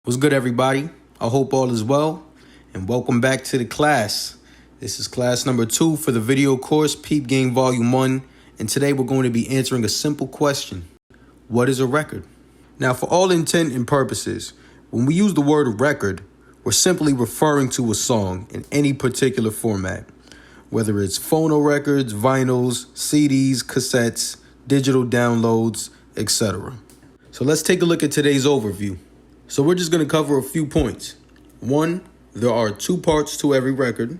What's good, everybody? I hope all is well, and welcome back to the class. This is class number 2 for the video course, Peep Game Volume 1, and today we're going to be answering a simple question. What is a record? Now, for all intent and purposes, when we use the word record, we're simply referring to a song in any particular format, whether it's phono records, vinyls, CDs, cassettes, digital downloads, etc. So let's take a look at today's overview. So we're just going to cover a few points. 1, there are 2 parts to every record.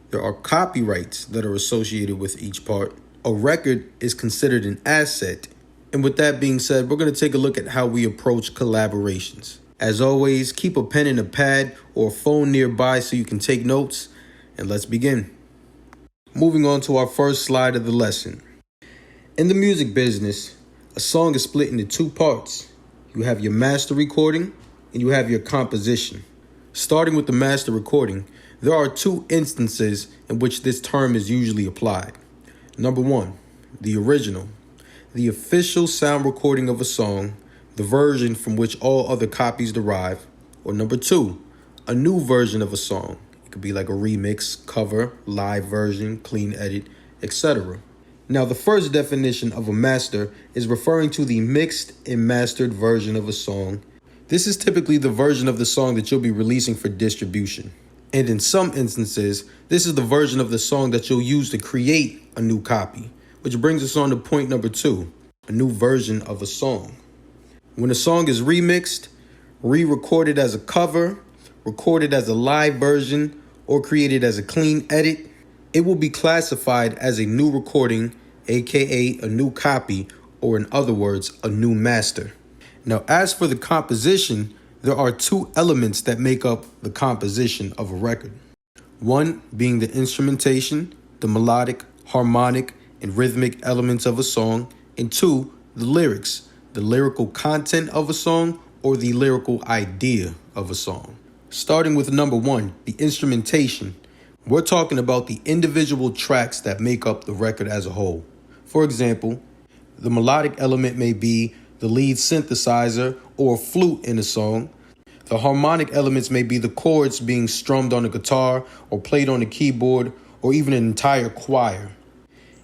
There are copyrights that are associated with each part. A record is considered an asset. And with that being said, we're going to take a look at how we approach collaborations. As always, keep a pen and a pad or a phone nearby so you can take notes. And let's begin. Moving on to our first slide of the lesson. In the music business, a song is split into 2 parts. You have your master recording and you have your composition. Starting with the master recording, there are 2 instances in which this term is usually applied. Number 1, the original, the official sound recording of a song, the version from which all other copies derive. Or number 2, a new version of a song. It could be like a remix, cover, live version, clean edit, etc. Now, the first definition of a master is referring to the mixed and mastered version of a song. This is typically the version of the song that you'll be releasing for distribution. And in some instances, this is the version of the song that you'll use to create a new copy, which brings us on to point number 2, a new version of a song. When a song is remixed, re-recorded as a cover, recorded as a live version, or created as a clean edit, it will be classified as a new recording, aka a new copy, or in other words, a new master. Now, as for the composition, there are 2 elements that make up the composition of a record. 1 being the instrumentation, the melodic, harmonic, and rhythmic elements of a song, and 2, the lyrics, the lyrical content of a song, or the lyrical idea of a song. Starting with number 1, the instrumentation. We're talking about the individual tracks that make up the record as a whole. For example, the melodic element may be the lead synthesizer or a flute in a song. The harmonic elements may be the chords being strummed on a guitar or played on a keyboard or even an entire choir.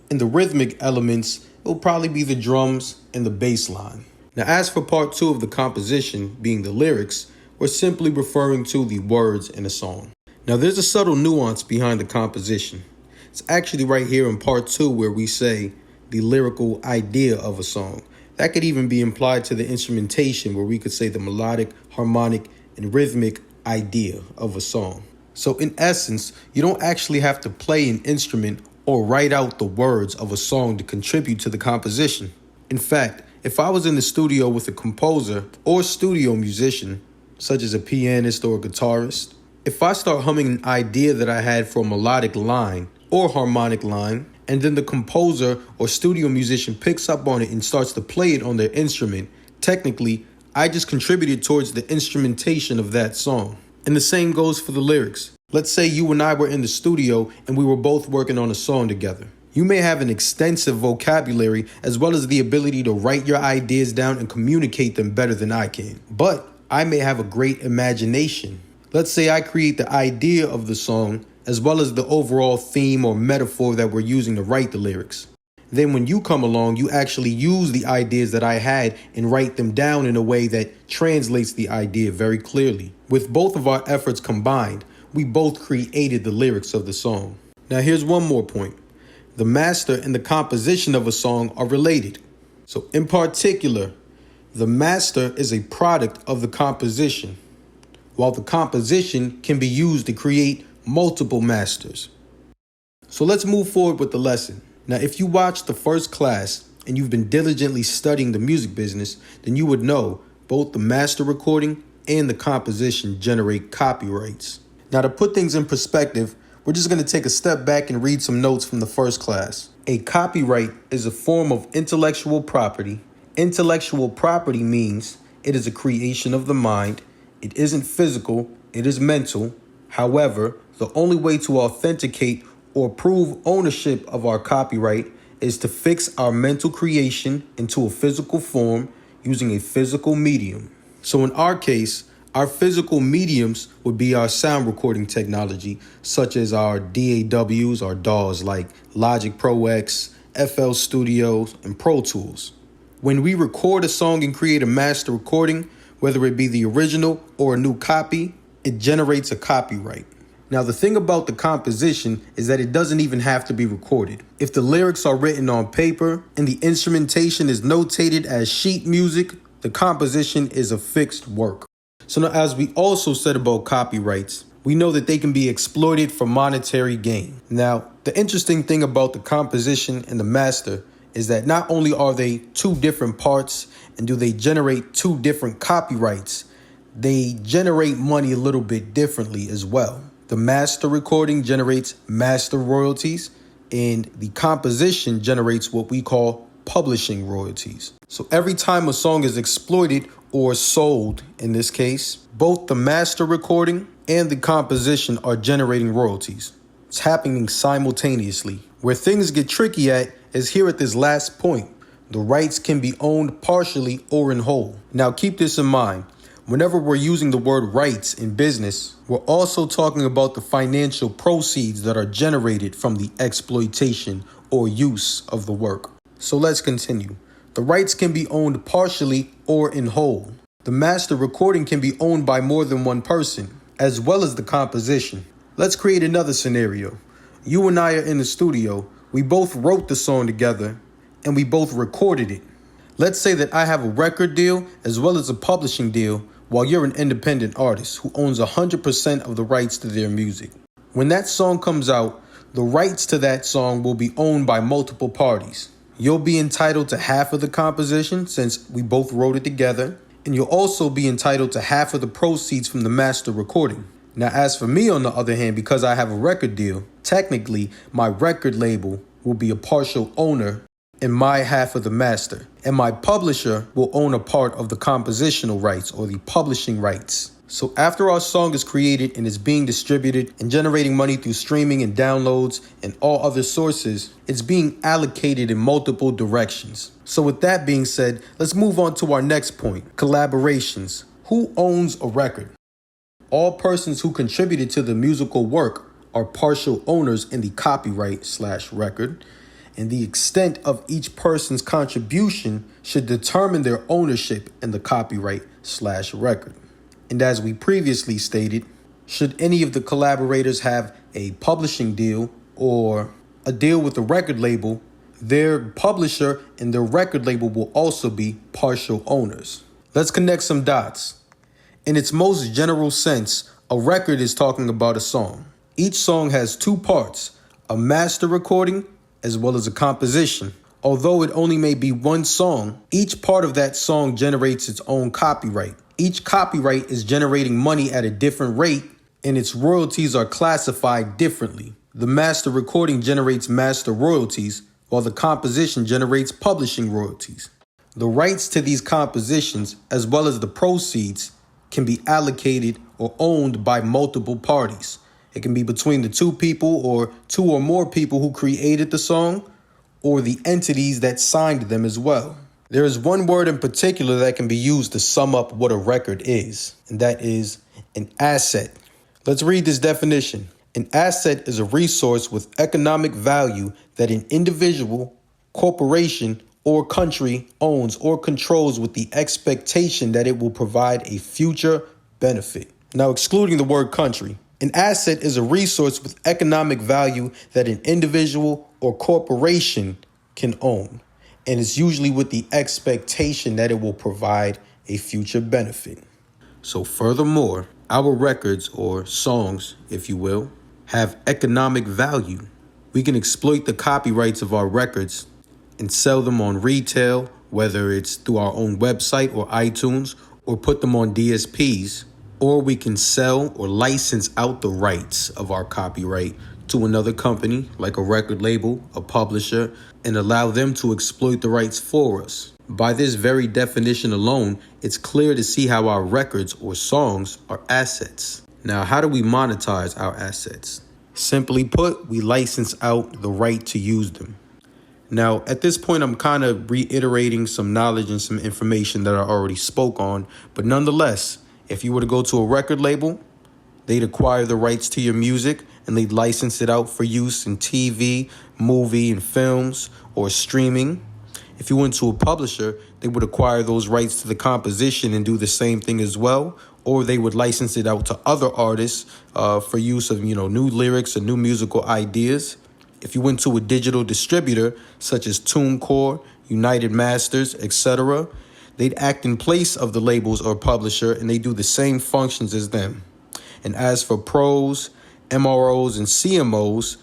And the rhythmic elements will probably be the drums and the bass line. Now, as for part 2 of the composition, being the lyrics, we're simply referring to the words in a song. Now, there's a subtle nuance behind the composition. It's actually right here in part 2 where we say the lyrical idea of a song. That could even be implied to the instrumentation where we could say the melodic, harmonic, and rhythmic idea of a song. So in essence, you don't actually have to play an instrument or write out the words of a song to contribute to the composition. In fact, if I was in the studio with a composer or studio musician, such as a pianist or a guitarist, if I start humming an idea that I had for a melodic line or harmonic line, and then the composer or studio musician picks up on it and starts to play it on their instrument, technically, I just contributed towards the instrumentation of that song. And the same goes for the lyrics. Let's say you and I were in the studio and we were both working on a song together. You may have an extensive vocabulary as well as the ability to write your ideas down and communicate them better than I can. But I may have a great imagination. Let's say I create the idea of the song as well as the overall theme or metaphor that we're using to write the lyrics. Then when you come along, you actually use the ideas that I had and write them down in a way that translates the idea very clearly. With both of our efforts combined, we both created the lyrics of the song. Now here's one more point. The master and the composition of a song are related. So in particular, the master is a product of the composition, while the composition can be used to create multiple masters. So let's move forward with the lesson. Now, if you watched the first class and you've been diligently studying the music business, then you would know both the master recording and the composition generate copyrights. Now, to put things in perspective, we're just going to take a step back and read some notes from the first class. A copyright is a form of intellectual property. Intellectual property means it is a creation of the mind. It isn't physical, it is mental. However, the only way to authenticate or prove ownership of our copyright is to fix our mental creation into a physical form using a physical medium. So in our case, Our physical mediums would be our sound recording technology, such as our DAWs, our DAWs like Logic Pro X, FL Studios, and Pro Tools. When we record a song and create a master recording, whether it be the original or a new copy, it generates a copyright. Now, the thing about the composition is that it doesn't even have to be recorded. If the lyrics are written on paper and the instrumentation is notated as sheet music, the composition is a fixed work. So now, as we also said about copyrights, we know that they can be exploited for monetary gain. Now, the interesting thing about the composition and the master is that not only are they two different parts and do they generate two different copyrights, they generate money a little bit differently as well. The master recording generates master royalties, and the composition generates what we call publishing royalties. So every time a song is exploited or sold, in this case, both the master recording and the composition are generating royalties. It's happening simultaneously. Where things get tricky at is here at this last point. The rights can be owned partially or in whole. Now keep this in mind. Whenever we're using the word rights in business, we're also talking about the financial proceeds that are generated from the exploitation or use of the work. So let's continue. The rights can be owned partially or in whole. The master recording can be owned by more than one person, as well as the composition. Let's create another scenario. You and I are in the studio. We both wrote the song together, and we both recorded it. Let's say that I have a record deal as well as a publishing deal, while you're an independent artist who owns 100% of the rights to their music. When that song comes out, the rights to that song will be owned by multiple parties. You'll be entitled to half of the composition since we both wrote it together, and you'll also be entitled to half of the proceeds from the master recording. Now, as for me, on the other hand, because I have a record deal, technically my record label will be a partial owner in my half of the master, and my publisher will own a part of the compositional rights or the publishing rights. So after our song is created and is being distributed and generating money through streaming and downloads and all other sources, it's being allocated in multiple directions. So with that being said, let's move on to our next point, collaborations. Who owns a record? All persons who contributed to the musical work are partial owners in the copyright/record, and the extent of each person's contribution should determine their ownership in the copyright/record. And as we previously stated, should any of the collaborators have a publishing deal or a deal with a record label, their publisher and their record label will also be partial owners. Let's connect some dots. In its most general sense, a record is talking about a song. Each song has two parts, a master recording as well as a composition. Although it only may be one song, each part of that song generates its own copyright. Each copyright is generating money at a different rate, and its royalties are classified differently. The master recording generates master royalties, while the composition generates publishing royalties. The rights to these compositions, as well as the proceeds, can be allocated or owned by multiple parties. It can be between the two people or two or more people who created the song, or the entities that signed them as well. There is one word in particular that can be used to sum up what a record is, and that is an asset. Let's read this definition. An asset is a resource with economic value that an individual, corporation, or country owns or controls with the expectation that it will provide a future benefit. Now, excluding the word country, an asset is a resource with economic value that an individual or corporation can own, and it's usually with the expectation that it will provide a future benefit. So furthermore, our records, or songs, if you will, have economic value. We can exploit the copyrights of our records and sell them on retail, whether it's through our own website or iTunes, or put them on DSPs, or we can sell or license out the rights of our copyright to another company, like a record label, a publisher, and allow them to exploit the rights for us. By this very definition alone, it's clear to see how our records or songs are assets. Now, how do we monetize our assets? Simply put, we license out the right to use them. Now, at this point, I'm kind of reiterating some knowledge and some information that I already spoke on, but nonetheless, If you were to go to a record label, they'd acquire the rights to your music and they'd license it out for use in TV, movie, and films, or streaming. If you went to a publisher, they would acquire those rights to the composition and do the same thing as well, or they would license it out to other artists for use of, new lyrics and new musical ideas. If you went to a digital distributor, such as TuneCore, United Masters, etc., they'd act in place of the labels or publisher, and they do the same functions as them. And as for pros, MROs, and CMOs,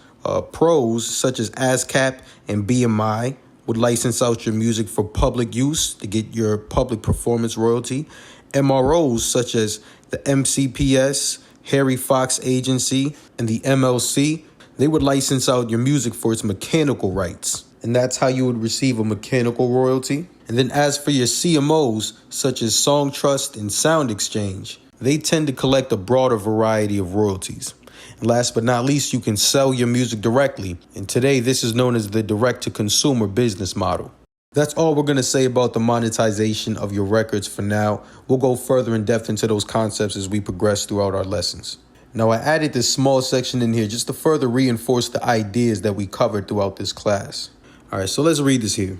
pros such as ASCAP and BMI would license out your music for public use to get your public performance royalty. MROs such as the MCPS, Harry Fox Agency, and the MLC, they would license out your music for its mechanical rights. And that's how you would receive a mechanical royalty. And then as for your CMOs, such as Song Trust and Sound Exchange, they tend to collect a broader variety of royalties. And last but not least, you can sell your music directly. And today, this is known as the direct-to-consumer business model. That's all we're going to say about the monetization of your records for now. We'll go further in depth into those concepts as we progress throughout our lessons. Now, I added this small section in here just to further reinforce the ideas that we covered throughout this class. All right, so let's read this here.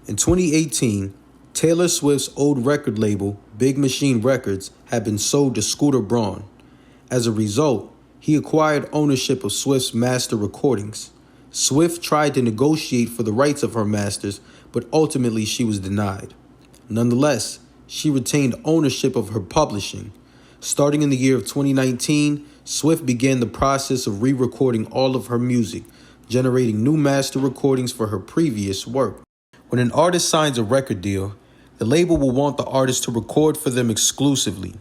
In 2018, Taylor Swift's old record label, Big Machine Records, had been sold to Scooter Braun. As a result, he acquired ownership of Swift's master recordings. Swift tried to negotiate for the rights of her masters, but ultimately she was denied. Nonetheless, she retained ownership of her publishing. Starting in the year of 2019, Swift began the process of re-recording all of her music, generating new master recordings for her previous work. When an artist signs a record deal, the label will want the artist to record for them exclusively.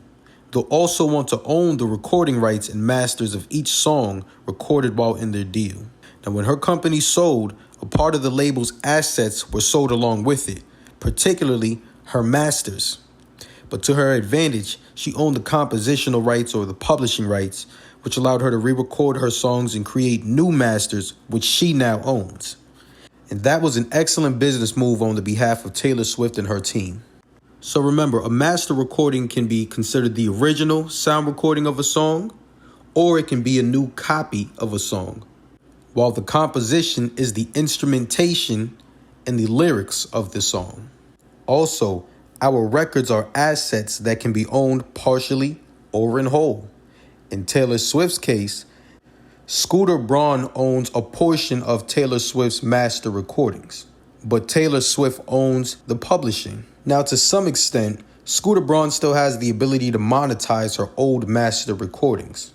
They'll also want to own the recording rights and masters of each song recorded while in their deal. Now, when her company sold, a part of the label's assets were sold along with it, particularly her masters. But to her advantage, she owned the compositional rights or the publishing rights, which allowed her to re-record her songs and create new masters, which she now owns. And that was an excellent business move on the behalf of Taylor Swift and her team. So remember, a master recording can be considered the original sound recording of a song, or it can be a new copy of a song, while the composition is the instrumentation and the lyrics of the song. Also, our records are assets that can be owned partially or in whole. In Taylor Swift's case, Scooter Braun owns a portion of Taylor Swift's master recordings, but Taylor Swift owns the publishing. Now, to some extent, Scooter Braun still has the ability to monetize her old master recordings.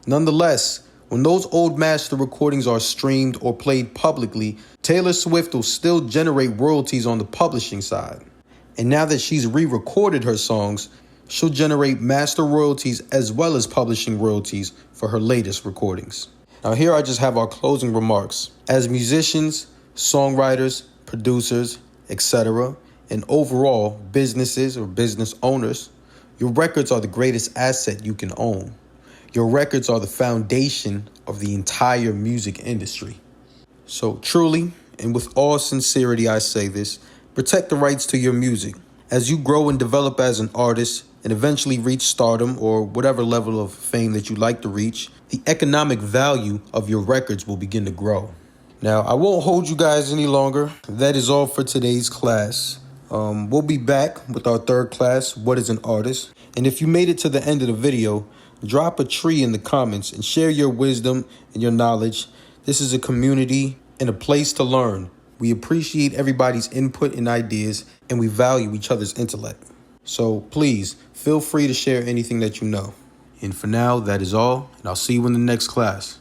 Nonetheless, when those old master recordings are streamed or played publicly, Taylor Swift will still generate royalties on the publishing side. And now that she's re-recorded her songs, she'll generate master royalties as well as publishing royalties for her latest recordings. Now here I just have our closing remarks. As musicians, songwriters, producers, etc., and overall businesses or business owners, your records are the greatest asset you can own. Your records are the foundation of the entire music industry. So truly, and with all sincerity I say this, protect the rights to your music. As you grow and develop as an artist and eventually reach stardom or whatever level of fame that you'd like to reach, the economic value of your records will begin to grow. Now, I won't hold you guys any longer. That is all for today's class. We'll be back with our third class, What is an Artist? And if you made it to the end of the video, drop a tree in the comments and share your wisdom and your knowledge. This is a community and a place to learn. We appreciate everybody's input and ideas, and we value each other's intellect. So please, feel free to share anything that you know. And for now, that is all, and I'll see you in the next class.